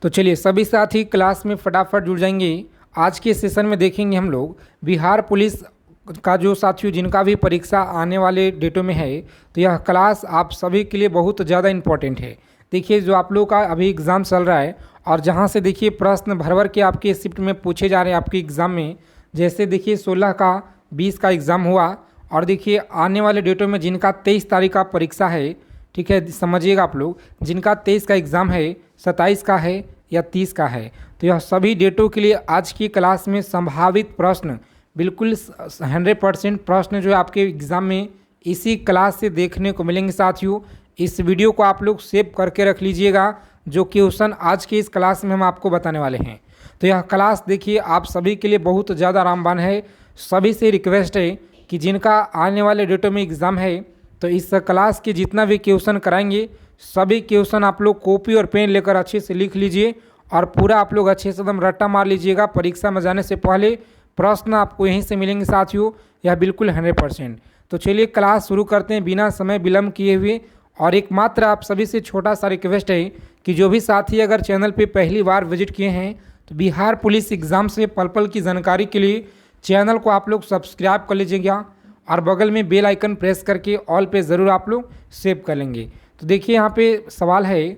तो चलिए सभी साथी क्लास में फटाफट जुड़ जाएंगे। आज के सेशन में देखेंगे हम लोग बिहार पुलिस का जो साथियों जिनका भी परीक्षा आने वाले डेटों में है, तो यह क्लास आप सभी के लिए बहुत ज़्यादा इम्पोर्टेंट है। देखिए जो आप लोग का अभी एग्ज़ाम चल रहा है और जहाँ से देखिए प्रश्न भर भर के आपके शिफ्ट में पूछे जा रहे हैं आपके एग्ज़ाम में। जैसे देखिए 16 का 20 का एग्ज़ाम हुआ और देखिए आने वाले डेटों में जिनका 23 तारीख का परीक्षा है, ठीक है, समझिएगा आप लोग, जिनका 23 का एग्ज़ाम है, 27 का है या 30 का है, तो यह सभी डेटों के लिए आज की क्लास में संभावित प्रश्न बिल्कुल 100% प्रश्न जो है आपके एग्ज़ाम में इसी क्लास से देखने को मिलेंगे। साथियों इस वीडियो को आप लोग सेव करके रख लीजिएगा, जो क्वेश्चन आज की इस क्लास में हम आपको बताने वाले हैं। तो यह क्लास देखिए आप सभी के लिए बहुत ज़्यादा रामबान है। सभी से रिक्वेस्ट है कि जिनका आने वाले डेटों में एग्ज़ाम है, तो इस क्लास के जितना भी क्वेश्चन कराएंगे सभी क्वेश्चन आप लोग कॉपी और पेन लेकर अच्छे से लिख लीजिए और पूरा आप लोग अच्छे से एकदम रट्टा मार लीजिएगा। परीक्षा में जाने से पहले प्रश्न आपको यहीं से मिलेंगे साथियों, यह बिल्कुल 100%। तो चलिए क्लास शुरू करते हैं बिना समय विलम्ब किए हुए। और एक मात्र आप सभी से छोटा सा रिक्वेस्ट है कि जो भी साथी अगर चैनल पे पहली बार विजिट किए हैं, तो बिहार पुलिस एग्ज़ाम से पल पल की जानकारी के लिए चैनल को आप लोग सब्सक्राइब कर लीजिएगा और बगल में बेल आइकन प्रेस करके ऑल पे ज़रूर आप लोग सेव कर लेंगे। तो देखिए यहाँ पे सवाल है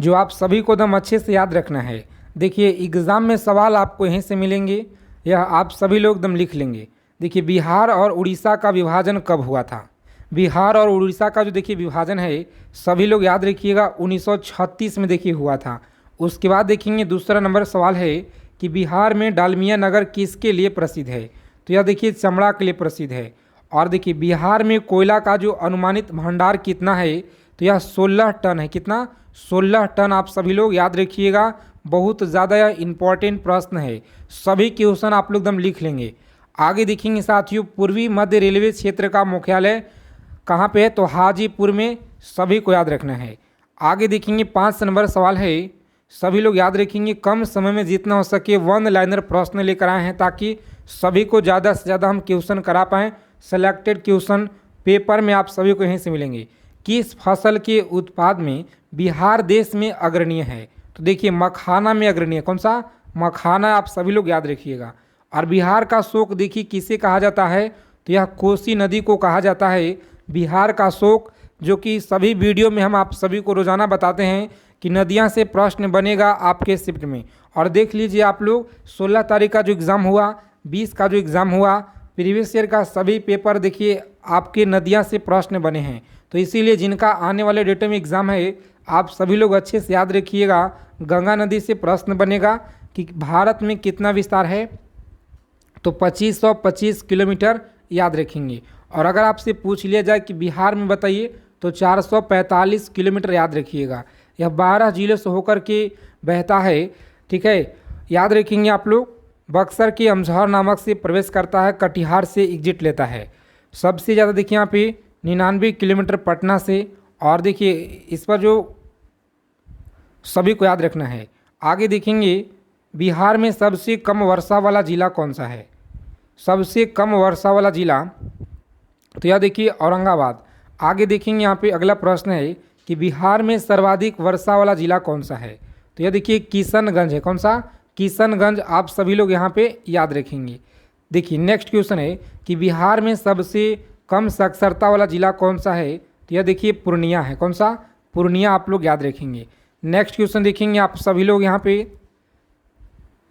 जो आप सभी को एकदम अच्छे से याद रखना है। देखिए एग्ज़ाम में सवाल आपको यहीं से मिलेंगे, यह आप सभी लोग एकदम लिख लेंगे। देखिए बिहार और उड़ीसा का विभाजन कब हुआ था? बिहार और उड़ीसा का जो देखिए विभाजन है सभी लोग याद रखिएगा 1936 में देखिए हुआ था। उसके बाद देखेंगे दूसरा नंबर सवाल है कि बिहार में डालमिया नगर किसके लिए प्रसिद्ध है? तो यह देखिए चमड़ा के लिए प्रसिद्ध है। और देखिए बिहार में कोयला का जो अनुमानित भंडार कितना है? तो यह 16 टन है। कितना? 16 टन। आप सभी लोग याद रखिएगा, बहुत ज़्यादा यह इम्पॉर्टेंट प्रश्न है। सभी क्वेश्चन आप लोग एकदम लिख लेंगे। आगे देखेंगे साथियों पूर्वी मध्य रेलवे क्षेत्र का मुख्यालय कहाँ पे है? तो हाजीपुर में, सभी को याद रखना है। आगे देखेंगे 5 नंबर सवाल है, सभी लोग याद रखेंगे, कम समय में जितना हो सके वन लाइनर प्रश्न लेकर आए हैं ताकि सभी को ज़्यादा से ज़्यादा हम क्वेश्चन करा पाएँ। सेलेक्टेड क्वेश्चन पेपर में आप सभी को यहीं से मिलेंगे। किस फसल के उत्पाद में बिहार देश में अग्रणीय है? तो देखिए मखाना में अग्रणीय। कौन सा? मखाना। आप सभी लोग याद रखिएगा। और बिहार का शोक देखिए किसे कहा जाता है? तो यह कोसी नदी को कहा जाता है बिहार का शोक, जो कि सभी वीडियो में हम आप सभी को रोज़ाना बताते हैं कि नदियां से प्रश्न बनेगा आपके शिफ्ट में। और देख लीजिए आप लोग 16 तारीख का जो एग्ज़ाम हुआ, 20 का जो एग्ज़ाम हुआ, प्रीवियस ईयर का सभी पेपर देखिए आपके नदियां से प्रश्न बने हैं। तो इसीलिए जिनका आने वाले डेटों में एग्ज़ाम है आप सभी लोग अच्छे से याद रखिएगा, गंगा नदी से प्रश्न बनेगा कि भारत में कितना विस्तार है? तो 2525 किलोमीटर याद रखेंगे। और अगर आपसे पूछ लिया जाए कि बिहार में बताइए, तो 445 किलोमीटर याद रखिएगा। यह 12 जिलों से होकर के बहता है, ठीक है, याद रखेंगे आप लोग। बक्सर के अमझौर नामक से प्रवेश करता है, कटिहार से एग्जिट लेता है। सबसे ज़्यादा देखिए यहाँ पे 99 किलोमीटर पटना से। और देखिए इस पर जो सभी को याद रखना है। आगे देखेंगे बिहार में सबसे कम वर्षा वाला ज़िला कौन सा है? सबसे कम वर्षा वाला ज़िला, तो यह देखिए औरंगाबाद। आगे देखेंगे यहाँ पे अगला प्रश्न है कि बिहार में सर्वाधिक वर्षा वाला ज़िला कौन सा है? तो यह देखिए किशनगंज है। कौन सा? किशनगंज। आप सभी लोग यहाँ पे याद रखेंगे। देखिए नेक्स्ट क्वेश्चन है कि बिहार में सबसे कम साक्षरता वाला ज़िला कौन सा है? तो यह देखिए पूर्णिया है। कौन सा? पूर्णिया। आप लोग याद रखेंगे। नेक्स्ट क्वेश्चन देखेंगे आप सभी लोग यहाँ पे।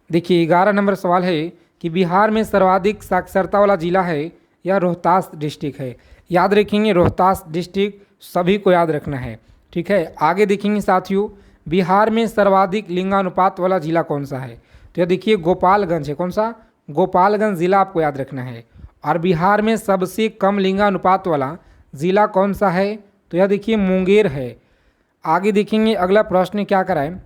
देखिए 11 नंबर सवाल है कि बिहार में सर्वाधिक साक्षरता वाला ज़िला है, यह रोहतास डिस्ट्रिक्ट है। याद रखेंगे रोहतास डिस्ट्रिक्ट, सभी को याद रखना है, ठीक है। आगे देखेंगे साथियों बिहार में सर्वाधिक लिंगानुपात वाला ज़िला कौन सा है? तो यह देखिए गोपालगंज है। कौन सा? गोपालगंज ज़िला आपको याद रखना है। और बिहार में सबसे कम लिंगानुपात वाला ज़िला कौन सा है? तो यह देखिए मुंगेर है। आगे देखेंगे अगला प्रश्न क्या कराएं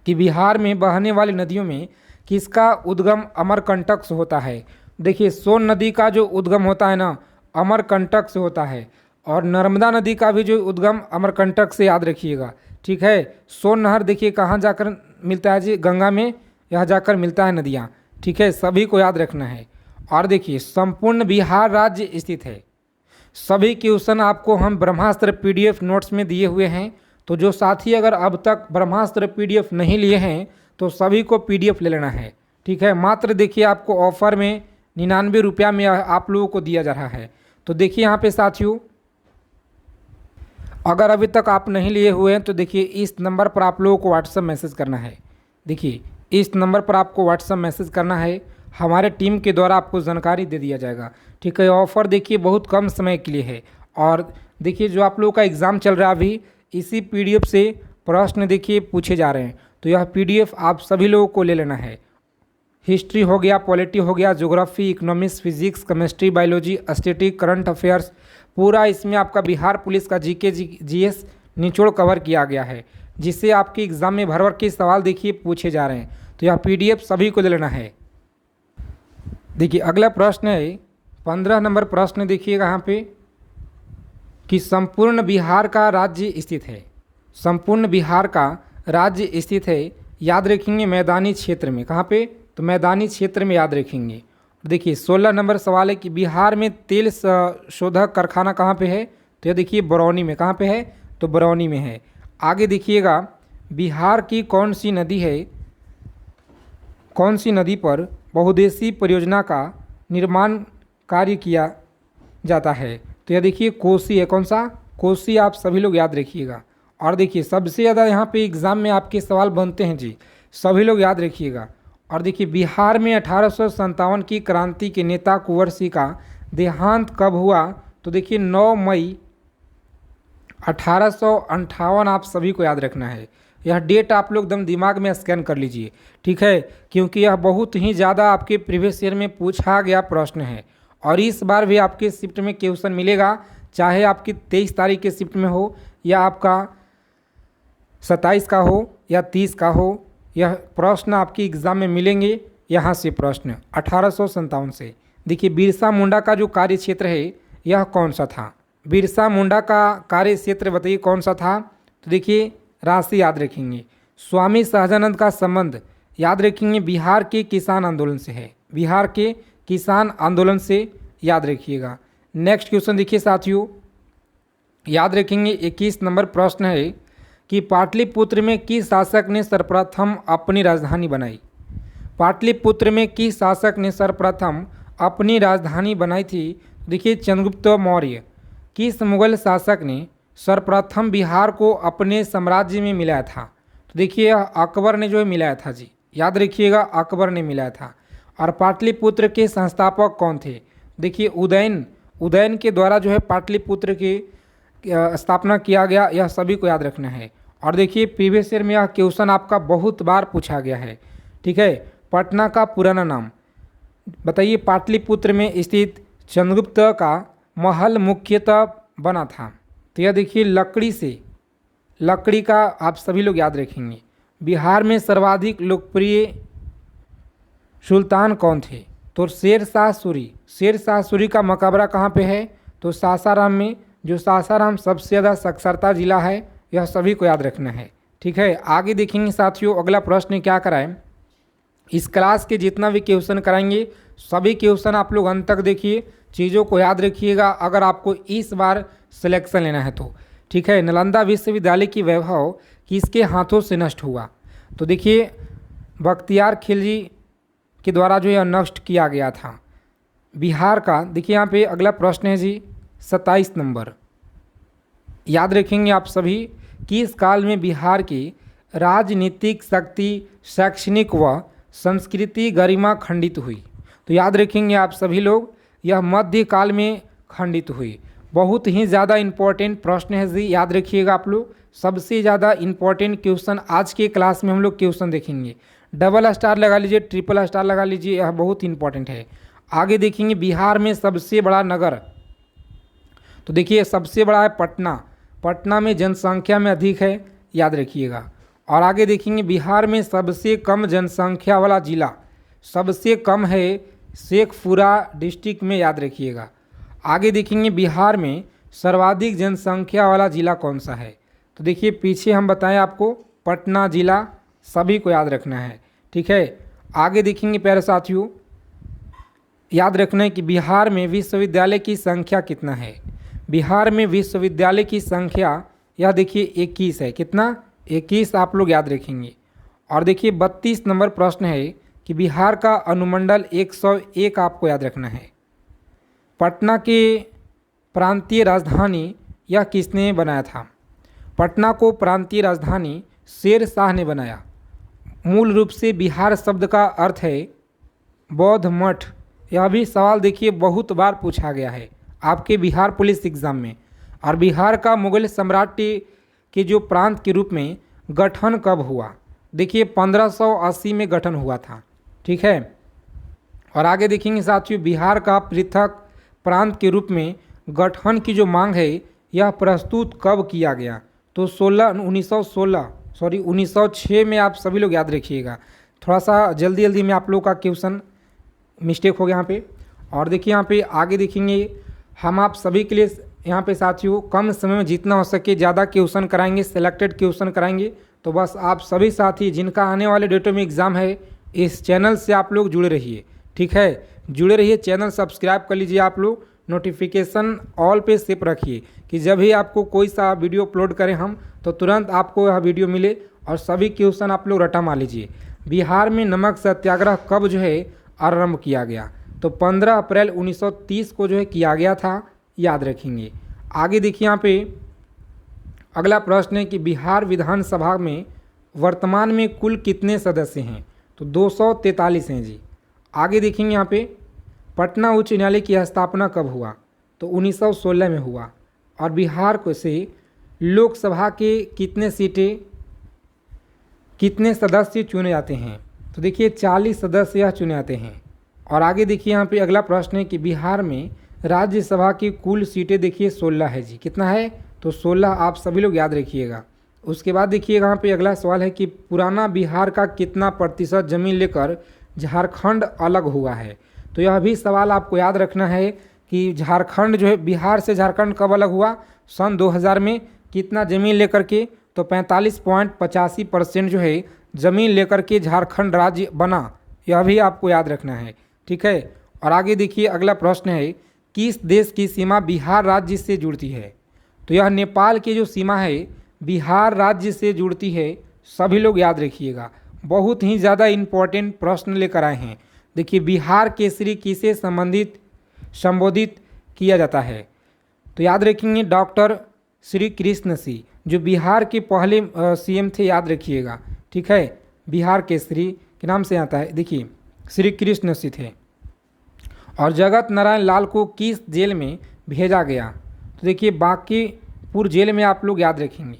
कि बिहार में बहने वाली नदियों में किसका उद्गम अमरकंटक से होता है? देखिए सोन नदी का जो उद्गम होता है ना, अमरकंटक से होता है। और नर्मदा नदी का भी जो उद्गम अमरकंटक से, याद रखिएगा, ठीक है। सोन नहर देखिए कहाँ जाकर मिलता है जी? गंगा में यह जाकर मिलता है नदियाँ, ठीक है, सभी को याद रखना है। और देखिए संपूर्ण बिहार राज्य स्थित है। सभी क्वेश्चन आपको हम ब्रह्मास्त्र PDF नोट्स में दिए हुए हैं, तो जो साथी अगर अब तक ब्रह्मास्त्र पीडीएफ नहीं लिए हैं तो सभी को पीडीएफ ले लेना है। ठीक है, मात्र देखिए आपको ऑफर में 99 रुपया में आप लोगों को दिया जा रहा है। तो देखिए यहाँ पे साथियों, अगर अभी तक आप नहीं लिए हुए हैं तो देखिए इस नंबर पर आप लोगों को व्हाट्सएप मैसेज करना है। देखिए इस नंबर पर आपको व्हाट्सएप मैसेज करना है, हमारे टीम के द्वारा आपको जानकारी दे दिया जाएगा। ठीक है, ऑफ़र देखिए बहुत कम समय के लिए है। और देखिए जो आप लोगों का एग्ज़ाम चल रहा है अभी, इसी पीडीएफ से प्रश्न देखिए पूछे जा रहे हैं। तो यह पीडीएफ आप सभी लोगों को ले लेना है। हिस्ट्री हो गया, पॉलिटी हो गया, geography, economics, physics, chemistry, biology, static, current affairs, पूरा इसमें आपका बिहार पुलिस का जीके जीएस निचोड़ कवर किया गया है, जिससे आपके एग्ज़ाम में भर भर के सवाल देखिए पूछे जा रहे हैं। तो यह पीडीएफ सभी को ले लेना है। देखिए अगला प्रश्न है 15 नंबर प्रश्न, देखिएगा यहाँ पे कि संपूर्ण बिहार का राज्य स्थित है। संपूर्ण बिहार का राज्य स्थित है, याद रखेंगे मैदानी क्षेत्र में। कहाँ पे? तो मैदानी क्षेत्र में याद रखेंगे। देखिए 16 नंबर सवाल है कि बिहार में तेल शोधक कारखाना कहाँ पे है? तो ये देखिए बरौनी में। कहाँ पे है? तो बरौनी में है। आगे देखिएगा बिहार की कौन सी नदी है, कौन सी नदी पर बहुउद्देशीय परियोजना का निर्माण कार्य किया जाता है? तो यह देखिए कोसी है। कौन सा? कोसी। आप सभी लोग याद रखिएगा। और देखिए सबसे ज़्यादा यहाँ पे एग्ज़ाम में आपके सवाल बनते हैं जी, सभी लोग याद रखिएगा। और देखिए बिहार में 1857 की क्रांति के नेता कुंवर सिंह का देहांत कब हुआ? तो देखिए 9 मई 1858। आप सभी को याद रखना है। यह डेट आप लोग एकदम दिमाग में स्कैन कर लीजिए। ठीक है, क्योंकि यह बहुत ही ज़्यादा आपके प्रीवियस ईयर में पूछा गया प्रश्न है और इस बार भी आपके शिफ्ट में क्वेश्चन मिलेगा, चाहे आपकी 23 तारीख के शिफ्ट में हो या आपका 27 का हो या 30 का हो, यह प्रश्न आपकी एग्ज़ाम में मिलेंगे। यहाँ से प्रश्न 1857 से। देखिए बिरसा मुंडा का जो कार्य क्षेत्र है यह कौन सा था? बिरसा मुंडा का कार्य क्षेत्र बताइए कौन सा था? तो देखिए राशि याद रखेंगे। स्वामी सहजानंद का संबंध याद रखेंगे बिहार के किसान आंदोलन से है। बिहार के किसान आंदोलन से याद रखिएगा। नेक्स्ट क्वेश्चन देखिए साथियों, याद रखेंगे 21 नंबर प्रश्न है कि पाटलिपुत्र में किस शासक ने सर्वप्रथम अपनी राजधानी बनाई? पाटलिपुत्र में किस शासक ने सर्वप्रथम अपनी राजधानी बनाई थी? देखिए चंद्रगुप्त मौर्य। किस मुगल शासक ने सर्वप्रथम बिहार को अपने साम्राज्य में मिलाया था? तो देखिए अकबर ने जो है मिलाया था जी, याद रखिएगा अकबर ने मिलाया था। और पाटलिपुत्र के संस्थापक कौन थे? देखिए उदयन के द्वारा जो है पाटलिपुत्र की स्थापना किया गया, यह सभी को याद रखना है। और देखिए प्रीवियस ईयर में यह क्वेश्चन आपका बहुत बार पूछा गया है। ठीक है, पटना का पुराना नाम बताइए। पाटलिपुत्र में स्थित चंद्रगुप्त का महल मुख्यतः बना था, तो यह देखिए लकड़ी का आप सभी लोग याद रखेंगे। बिहार में सर्वाधिक लोकप्रिय सुल्तान कौन थे? तो शेरशाह सूरी। शेरशाह सूरी का मकबरा कहाँ पे है? तो सासाराम में। जो सासाराम सबसे ज़्यादा साक्षरता जिला है, यह सभी को याद रखना है। ठीक है, आगे देखेंगे साथियों अगला प्रश्न क्या कराएं। इस क्लास के जितना भी क्वेश्चन कराएंगे सभी क्वेश्चन आप लोग अंत तक देखिए, चीज़ों को याद रखिएगा अगर आपको इस बार सिलेक्शन लेना है तो। ठीक है, नालंदा विश्वविद्यालय की वैभव किसके हाथों से नष्ट हुआ? तो देखिए बख्तियार खिलजी के द्वारा जो यह नष्ट किया गया था बिहार का। देखिए यहाँ पे अगला प्रश्न है जी 27 नंबर, याद रखेंगे आप सभी। किस काल में बिहार की राजनीतिक शक्ति, शैक्षणिक व संस्कृति गरिमा खंडित हुई? तो याद रखेंगे आप सभी लोग, यह मध्यकाल में खंडित हुई। बहुत ही ज़्यादा इम्पोर्टेंट प्रश्न है जी, याद रखिएगा आप लोग। सबसे ज़्यादा इम्पोर्टेंट क्वेश्चन आज के क्लास में हम लोग क्वेश्चन देखेंगे। डबल स्टार लगा लीजिए, ट्रिपल स्टार लगा लीजिए, यह बहुत इंपॉर्टेंट है। आगे देखेंगे बिहार में सबसे बड़ा नगर, तो देखिए सबसे बड़ा है पटना। पटना में जनसंख्या में अधिक है, याद रखिएगा। और आगे देखेंगे बिहार में सबसे कम जनसंख्या वाला जिला, सबसे कम है शेखपुरा डिस्ट्रिक्ट में, याद रखिएगा। आगे देखेंगे बिहार में सर्वाधिक जनसंख्या वाला जिला कौन सा है? तो देखिए पीछे हम बताएं आपको पटना जिला, सभी को याद रखना है। ठीक है, आगे देखेंगे प्यारे साथियों, याद रखना है कि बिहार में विश्वविद्यालय की संख्या कितना है? बिहार में विश्वविद्यालय की संख्या यह देखिए 21 है। कितना? 21 आप लोग याद रखेंगे। और देखिए 32 नंबर प्रश्न है कि बिहार का अनुमंडल 101 आपको याद रखना है। पटना के प्रांतीय राजधानी यह किसने बनाया था? पटना को प्रांतीय राजधानी शेर शाह ने बनाया। मूल रूप से बिहार शब्द का अर्थ है बौद्ध मठ। यह भी सवाल देखिए बहुत बार पूछा गया है आपके बिहार पुलिस एग्ज़ाम में। और बिहार का मुगल साम्राज्य के जो प्रांत के रूप में गठन कब हुआ? देखिए 1580 में गठन हुआ था। ठीक है। और आगे देखेंगे साथियों, बिहार का पृथक प्रांत के रूप में गठन की जो मांग है यह प्रस्तुत कब किया गया? तो 1906 में आप सभी लोग याद रखिएगा। थोड़ा सा जल्दी जल्दी में आप लोग का क्वेश्चन मिस्टेक हो गया यहाँ पे। और देखिए यहाँ पे आगे देखेंगे, हम आप सभी के लिए यहाँ पे साथियों कम समय में जितना हो सके ज़्यादा क्वेश्चन कराएंगे, सिलेक्टेड क्वेश्चन कराएंगे। तो बस आप सभी साथी जिनका आने वाले डेटों में एग्ज़ाम है, इस चैनल से आप लोग जुड़े रहिए। ठीक है, जुड़े रहिए, चैनल सब्सक्राइब कर लीजिए आप लोग, नोटिफिकेशन ऑल पे सेव रखिए कि जब भी आपको कोई सा वीडियो अपलोड करें हम तो तुरंत आपको यह वीडियो मिले। और सभी क्वेश्चन आप लोग रटा मान लीजिए। बिहार में नमक सत्याग्रह कब जो है आरंभ किया गया? तो 15 अप्रैल 1930 को जो है किया गया था, याद रखेंगे। आगे देखिए यहाँ पे अगला प्रश्न है कि बिहार विधानसभा में वर्तमान में कुल कितने सदस्य हैं? तो 243 हैं जी। आगे देखेंगे यहाँ पे पटना उच्च न्यायालय की स्थापना कब हुआ? तो 1916 में हुआ। और बिहार को से लोकसभा के कितने सदस्य चुने जाते हैं? तो देखिए 40 सदस्य यह चुने जाते हैं। और आगे देखिए यहाँ पे अगला प्रश्न है कि बिहार में राज्यसभा की कुल सीटें देखिए 16 है जी। कितना है? तो 16 आप सभी लोग याद रखिएगा। उसके बाद देखिएगा यहाँ पे अगला सवाल है कि पुराना बिहार का कितना प्रतिशत जमीन लेकर झारखंड अलग हुआ है? तो यह भी सवाल आपको याद रखना है कि झारखंड जो है, बिहार से झारखंड कब अलग हुआ? सन 2000 में। कितना ज़मीन लेकर के? तो 45.85% जो है ज़मीन लेकर के झारखंड राज्य बना। यह भी आपको याद रखना है। ठीक है। और आगे देखिए अगला प्रश्न है, किस देश की सीमा बिहार राज्य से जुड़ती है? तो यह नेपाल की जो सीमा है बिहार राज्य से जुड़ती है। सभी लोग याद रखिएगा, बहुत ही ज़्यादा इम्पोर्टेंट प्रश्न लेकर आए हैं। देखिए बिहार केसरी किसे संबोधित किया जाता है? तो याद रखेंगे डॉक्टर श्री कृष्ण सिंह, जो बिहार के पहले सीएम थे, याद रखिएगा। ठीक है, बिहार केसरी के नाम से आता है। देखिए श्री कृष्ण सिंह थे। और जगत नारायण लाल को किस जेल में भेजा गया? तो देखिए बांकीपुर जेल में आप लोग याद रखेंगे,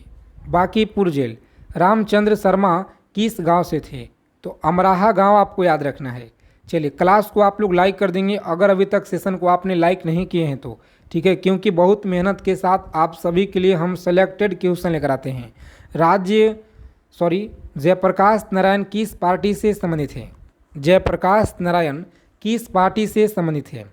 बांकीपुर जेल। रामचंद्र शर्मा किस गांव से थे? तो अमराहा गांव आपको याद रखना है। चलिए क्लास को आप लोग लाइक कर देंगे अगर अभी तक सेशन को आपने लाइक नहीं किए हैं तो। ठीक है, क्योंकि बहुत मेहनत के साथ आप सभी के लिए हम सेलेक्टेड क्वेश्चन लेकर आते हैं। जयप्रकाश नारायण किस पार्टी से संबंधित है? जयप्रकाश नारायण किस पार्टी से संबंधित है?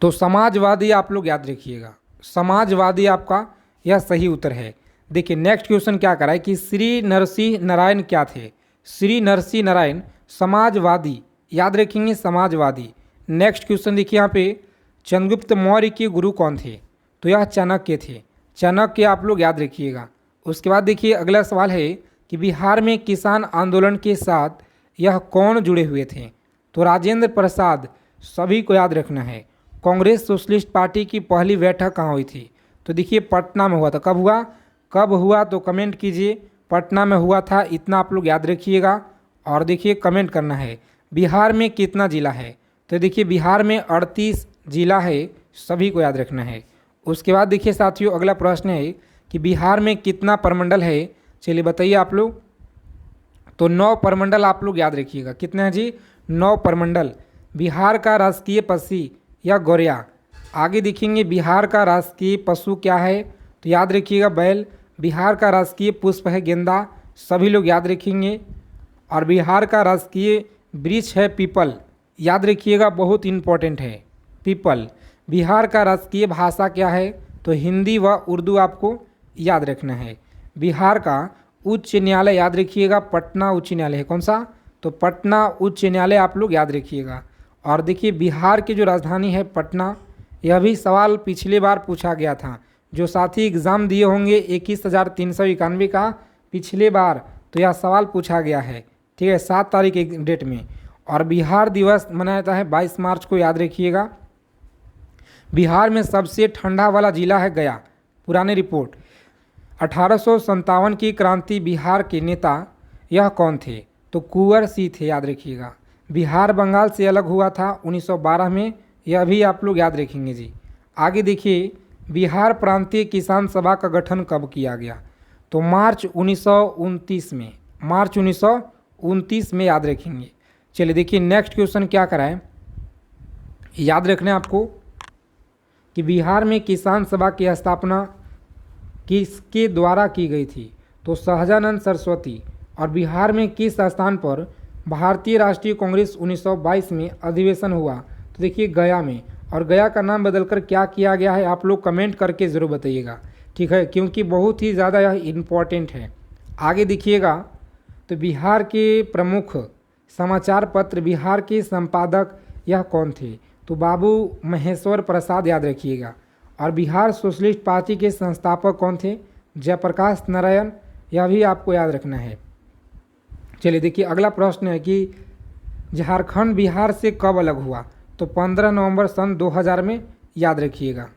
तो समाजवादी आप लोग याद रखिएगा, समाजवादी आपका यह सही उत्तर है। देखिए नेक्स्ट क्वेश्चन क्या करा है कि श्री नरसिंह नारायण क्या थे? श्री नरसिंह नारायण समाजवादी, याद रखेंगे समाजवादी। नेक्स्ट क्वेश्चन देखिए यहाँ पे, चंद्रगुप्त मौर्य के गुरु कौन थे? तो यह चाणक्य थे। चाणक्य आप लोग याद रखिएगा। उसके बाद देखिए अगला सवाल है कि बिहार में किसान आंदोलन के साथ यह कौन जुड़े हुए थे? तो राजेंद्र प्रसाद, सभी को याद रखना है। कांग्रेस सोशलिस्ट पार्टी की पहली बैठक कहाँ हुई थी? तो देखिए पटना में हुआ था। कब हुआ तो कमेंट कीजिए। पटना में हुआ था, इतना आप लोग याद रखिएगा। और देखिए कमेंट करना है बिहार में कितना जिला है? तो देखिए बिहार में 38 जिला है, सभी को याद रखना है। उसके बाद देखिए साथियों अगला प्रश्न है कि बिहार में कितना प्रमंडल है? चलिए बताइए आप लोग। तो 9 प्रमंडल आप लोग याद रखिएगा। कितने हैं जी? 9 प्रमंडल। बिहार का राजकीय पक्षी या गौरैया। आगे देखेंगे बिहार का राजकीय पशु क्या है? तो याद रखिएगा बैल। बिहार का राजकीय पुष्प है गेंदा, सभी लोग याद रखेंगे। और बिहार का राजकीय वृक्ष है पीपल, याद रखिएगा, बहुत इंपॉर्टेंट है पीपल। बिहार का राजकीय भाषा क्या है? तो हिंदी व उर्दू आपको याद रखना है। बिहार का उच्च न्यायालय याद रखिएगा, पटना उच्च न्यायालय है। कौन सा? तो पटना उच्च न्यायालय आप लोग याद रखिएगा। और देखिए बिहार की जो राजधानी है पटना, यह भी सवाल पिछली बार पूछा गया था। जो साथी एग्ज़ाम दिए होंगे 21,391 का पिछले बार, तो यह सवाल पूछा गया है। ठीक है, 7 तारीख एक डेट में। और बिहार दिवस मनाया जाता है 22 मार्च को, याद रखिएगा। बिहार में सबसे ठंडा वाला जिला है गया। पुरानी रिपोर्ट 1857 की क्रांति बिहार के नेता यह कौन थे? तो कुंवर सिंह थे, याद रखिएगा। बिहार बंगाल से अलग हुआ था 1912 में, यह भी आप लोग याद रखेंगे जी। आगे देखिए, बिहार प्रांतीय किसान सभा का गठन कब किया गया? तो मार्च 1929 में, मार्च 1929 में, याद रखेंगे। चलिए देखिए नेक्स्ट क्वेश्चन क्या कराएं, याद रखना है आपको कि बिहार में किसान सभा की स्थापना किसके द्वारा की गई थी? तो सहजानंद सरस्वती। और बिहार में किस स्थान पर भारतीय राष्ट्रीय कांग्रेस 1922 में अधिवेशन हुआ? तो देखिए गया में। और गया का नाम बदलकर क्या किया गया है, आप लोग कमेंट करके ज़रूर बताइएगा, ठीक है, क्योंकि बहुत ही ज़्यादा यह इम्पोर्टेंट है। आगे देखिएगा, तो बिहार के प्रमुख समाचार पत्र बिहार के संपादक यह कौन थे? तो बाबू महेश्वर प्रसाद, याद रखिएगा। और बिहार सोशलिस्ट पार्टी के संस्थापक कौन थे? जयप्रकाश नारायण, यह भी आपको याद रखना है। चलिए देखिए अगला प्रश्न है कि झारखंड बिहार से कब अलग हुआ? तो 15 नवंबर सन 2000 में, याद रखिएगा।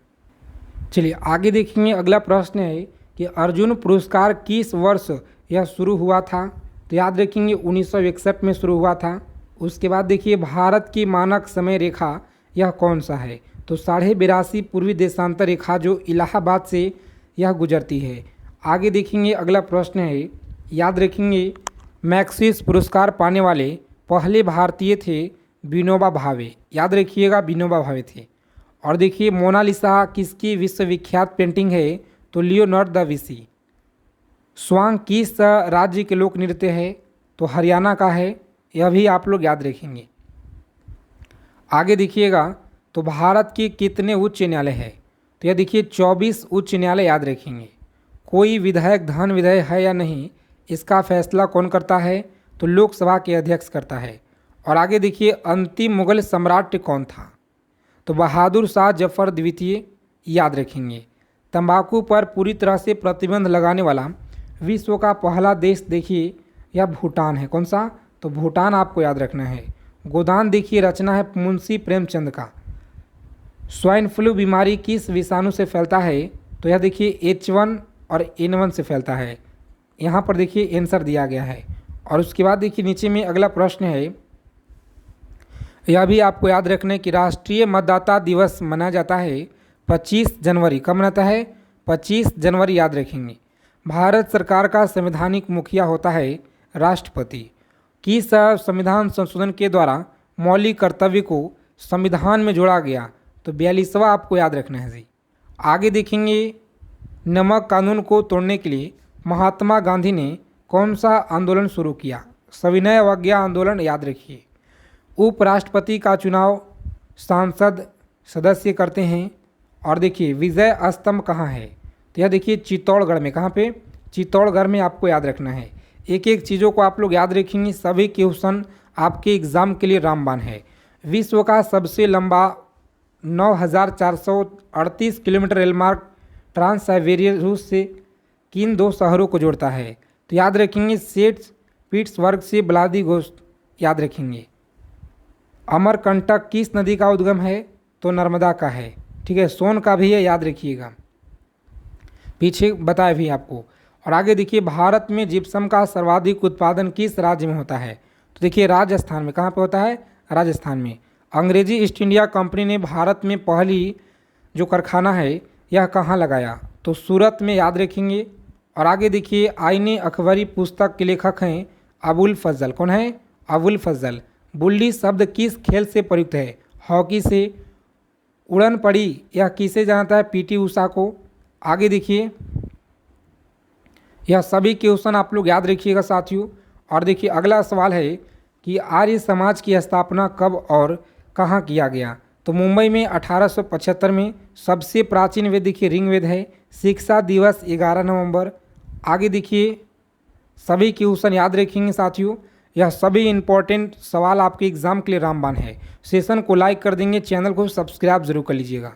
चलिए आगे देखेंगे, अगला प्रश्न है कि अर्जुन पुरस्कार किस वर्ष यह शुरू हुआ था? तो याद रखेंगे 1961 में शुरू हुआ था। उसके बाद देखिए भारत की मानक समय रेखा यह कौन सा है? तो 82.5 पूर्वी देशांतर रेखा, जो इलाहाबाद से यह गुजरती है। आगे देखेंगे अगला प्रश्न है, याद रखेंगे मैक्सिस पुरस्कार पाने वाले पहले भारतीय थे विनोबा भावे, याद रखिएगा विनोबा भावे थे। और देखिए मोनालिसा किसकी विश्वविख्यात पेंटिंग है? तो लियोनार्डो दा विंसी। स्वांग किस राज्य के लोक नृत्य है? तो हरियाणा का है, यह भी आप लोग याद रखेंगे। आगे देखिएगा, तो भारत के कितने उच्च न्यायालय है? तो यह देखिए 24 उच्च न्यायालय, याद रखेंगे। कोई विधायक धन विधेय है या नहीं, इसका फैसला कौन करता है? तो लोकसभा के अध्यक्ष करता है। और आगे देखिए अंतिम मुगल सम्राट कौन था? तो बहादुर शाह जफर द्वितीय, याद रखेंगे। तंबाकू पर पूरी तरह से प्रतिबंध लगाने वाला विश्व का पहला देश देखिए यह भूटान है। कौन सा? तो भूटान आपको याद रखना है। गोदान देखिए रचना है मुंशी प्रेमचंद का। स्वाइन फ्लू बीमारी किस विषाणु से फैलता है? तो यह देखिए H1 और N1 से फैलता है। यहाँ पर देखिए आंसर दिया गया है। और उसके बाद देखिए नीचे में अगला प्रश्न है, यह भी आपको याद रखना है कि राष्ट्रीय मतदाता दिवस मनाया जाता है 25 जनवरी। कब मनाता है? 25 जनवरी, याद रखेंगे। भारत सरकार का संवैधानिक मुखिया होता है राष्ट्रपति। किस संविधान संशोधन के द्वारा मौलिक कर्तव्य को संविधान में जोड़ा गया? तो 42वां आपको याद रखना है जी। आगे देखेंगे, नमक कानून को तोड़ने के लिए महात्मा गांधी ने कौन सा आंदोलन शुरू किया? सविनय अवज्ञा आंदोलन, याद रखिए। उपराष्ट्रपति का चुनाव सांसद सदस्य करते हैं। और देखिए विजय स्तंभ कहाँ है? तो यह देखिए चित्तौड़गढ़ में। कहाँ पे? चित्तौड़गढ़ में, आपको याद रखना है। एक एक चीज़ों को आप लोग याद रखेंगे, सभी क्वेश्चन आपके एग्ज़ाम के लिए रामबाण है। विश्व का सबसे लंबा 9,438 किलोमीटर रेलमार्ग ट्रांस साइबेरियन रूस से किन 2 शहरों को जोड़ता है? तो याद रखेंगे सेंट पीटर्सबर्ग से व्लादिवोस्तोक, याद रखेंगे। अमरकंटक किस नदी का उद्गम है? तो नर्मदा का है, ठीक है। सोन का भी है, याद रखिएगा, पीछे बताया भी आपको। और आगे देखिए भारत में जिप्सम का सर्वाधिक उत्पादन किस राज्य में होता है? तो देखिए राजस्थान में। कहाँ पे होता है? राजस्थान में। अंग्रेजी ईस्ट इंडिया कंपनी ने भारत में पहली जो कारखाना है यह कहाँ लगाया? तो सूरत में, याद रखेंगे। और आगे देखिए आईने अखबारी पुस्तक के लेखक हैं अबुल फजल। कौन है? अबुल फजल। बुल्ली शब्द किस खेल से प्रयुक्त है? हॉकी से। उड़न पड़ी यह किसे जानता है? पीटी उषा को। आगे देखिए यह सभी क्वेश्चन आप लोग याद रखिएगा साथियों। और देखिए अगला सवाल है कि आर्य समाज की स्थापना कब और कहाँ किया गया? तो मुंबई में 1875 में। सबसे प्राचीन वेद देखिए ऋग्वेद है। शिक्षा दिवस 11 नवंबर। आगे देखिए सभी क्वेश्चन याद रखेंगे साथियों। यह सभी इंपॉर्टेंट सवाल आपके एग्जाम के लिए रामबाण है। सेशन को लाइक कर देंगे, चैनल को सब्सक्राइब जरूर कर लीजिएगा।